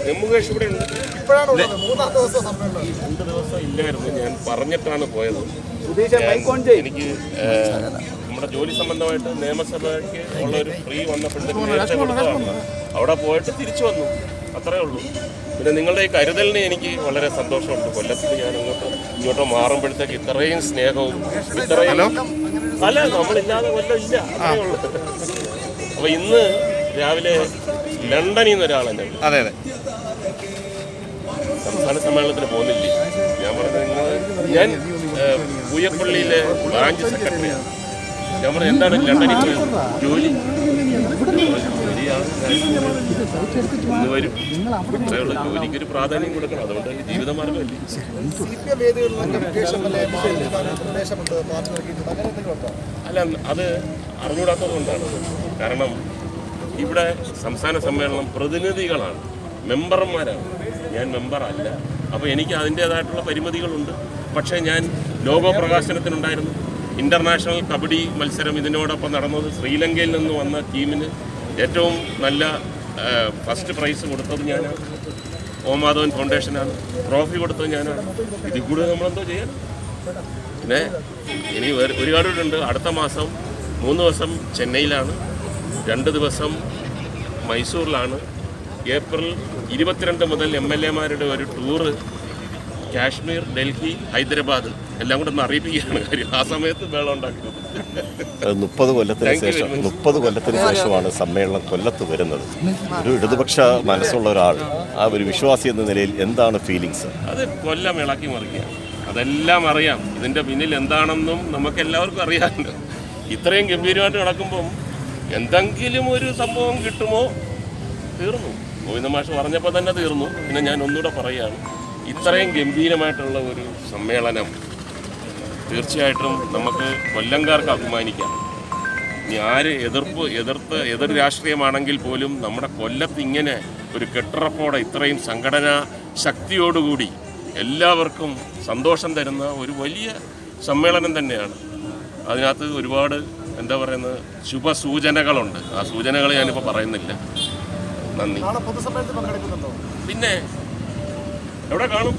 ജമ്മുകേഷ് ഇവിടെ ഉണ്ട്. ഇപ്പോഴാണ് 2 ദിവസം ഇല്ലായിരുന്നു. ഞാൻ പറഞ്ഞിട്ടാണ് പോയത്. എനിക്ക് നമ്മുടെ ജോലി സംബന്ധമായിട്ട് നിയമസഭയ്ക്ക് ഉള്ള ഒരു ഫ്രീ വന്നപ്പോഴത്തേക്ക് നേരത്തെ കൊടുത്തതാണ്. അവിടെ പോയിട്ട് തിരിച്ചു വന്നു, അത്രേ ഉള്ളൂ. പിന്നെ നിങ്ങളുടെ ഈ കരുതലിന് എനിക്ക് വളരെ സന്തോഷമുണ്ട്. കൊല്ലത്തിൽ ഞാൻ ഇങ്ങോട്ട് മാറുമ്പോഴത്തേക്ക് ഇത്രയും സ്നേഹവും ഇത്രയും അല്ല നമ്മളില്ലാതെ കൊല്ലം ഇല്ല, അത്രേ ഉള്ളൂ. അപ്പോൾ ഇന്ന് രാവിലെ ലണ്ടനിൽ നിന്ന് ഒരാളെന്നെ സംസ്ഥാന സമ്മേളനത്തിന് പോകുന്നില്ലേ? ഞാൻ പറഞ്ഞത് ഞാൻ പൂയപ്പള്ളിയിലെ ബ്രാഞ്ച് സെക്രട്ടറിയാണ്. ഞാൻ പറഞ്ഞു എന്താണ് ലണ്ടനിൽ പോയത്? ജോലി ഇന്ന് വരും, അത്രയുള്ള ജോലിക്കൊരു പ്രാധാന്യം കൊടുക്കണം. അതുകൊണ്ട് ജീവിതമാർഗമല്ലേ. അല്ല, അത് അറിഞ്ഞൂടാത്തത് കൊണ്ടാണ്. കാരണം ഇവിടെ സംസ്ഥാന സമ്മേളനം പ്രതിനിധികളാണ്, മെമ്പർമാരാണ്. ഞാൻ മെമ്പറല്ല. അപ്പോൾ എനിക്ക് അതിൻ്റേതായിട്ടുള്ള പരിമിതികളുണ്ട്. പക്ഷേ ഞാൻ ലോഗോ പ്രകാശനത്തിനുണ്ടായിരുന്നു. ഇൻ്റർനാഷണൽ കബഡി മത്സരം ഇതിനോടൊപ്പം നടന്നത്. ശ്രീലങ്കയിൽ നിന്ന് വന്ന ടീമിന് ഏറ്റവും നല്ല ഫസ്റ്റ് പ്രൈസ് കൊടുത്തത് ഞാനാണ്. ഓമാധവൻ ഫൗണ്ടേഷനാണ്. ട്രോഫി കൊടുത്തത് ഞാനാണ്. ഇതിൽ കൂടുതൽ നമ്മളെന്തോ ചെയ്യാൻ? പിന്നെ ഇനി ഒരുപാടുണ്ട്. അടുത്ത മാസം 3 ദിവസം ചെന്നൈയിലാണ്, 2 ദിവസം മൈസൂരിലാണ്. ഏപ്രിൽ 22 മുതൽ MLA-മാരുടെ ഒരു ടൂറ് കാശ്മീർ, ഡൽഹി, ഹൈദരാബാദ് എല്ലാം കൂടെ ഒന്ന് അറിയിപ്പിക്കുകയാണ് കാര്യം. ആ സമയത്ത് വേളം ഉണ്ടാക്കുന്നത് 30 കൊല്ലത്തിന് ശേഷമാണ് സമ്മേളനം കൊല്ലത്ത് വരുന്നത്. ഒരു ഇടതുപക്ഷ മനസ്സുള്ള ഒരാൾ, ആ ഒരു വിശ്വാസി എന്ന നിലയിൽ എന്താണ് ഫീലിങ്സ്? അത് കൊല്ലം ഇളക്കി മറിക്കുക, അതെല്ലാം അറിയാം. ഇതിൻ്റെ പിന്നിൽ എന്താണെന്നും നമുക്കെല്ലാവർക്കും അറിയാമല്ലോ. ഇത്രയും ഗംഭീരമായിട്ട് നടക്കുമ്പം എന്തെങ്കിലും ഒരു സംഭവം കിട്ടുമോ? തീർന്നു. ഗോവിന്ദ മാഷ് പറഞ്ഞപ്പോൾ തന്നെ തീർന്നു. പിന്നെ ഞാൻ ഒന്നുകൂടെ പറയുകയാണ്, ഇത്രയും ഗംഭീരമായിട്ടുള്ള ഒരു സമ്മേളനം തീർച്ചയായിട്ടും നമുക്ക് കൊല്ലംകാർക്ക് അഭിമാനിക്കാം. ഇനി ആര് എതിർ രാഷ്ട്രീയമാണെങ്കിൽ പോലും നമ്മുടെ കൊല്ലത്ത് ഇങ്ങനെ ഒരു കെട്ടുറപ്പോടെ ഇത്രയും സംഘടനാ ശക്തിയോടുകൂടി എല്ലാവർക്കും സന്തോഷം തരുന്ന ഒരു വലിയ സമ്മേളനം തന്നെയാണ്. അതിനകത്ത് ഒരുപാട് എന്താ പറയുന്നത് ശുഭസൂചനകളുണ്ട്. ആ സൂചനകൾ ഞാനിപ്പോൾ പറയുന്നില്ല. നന്ദി. പിന്നെ എവിടെ കാണും?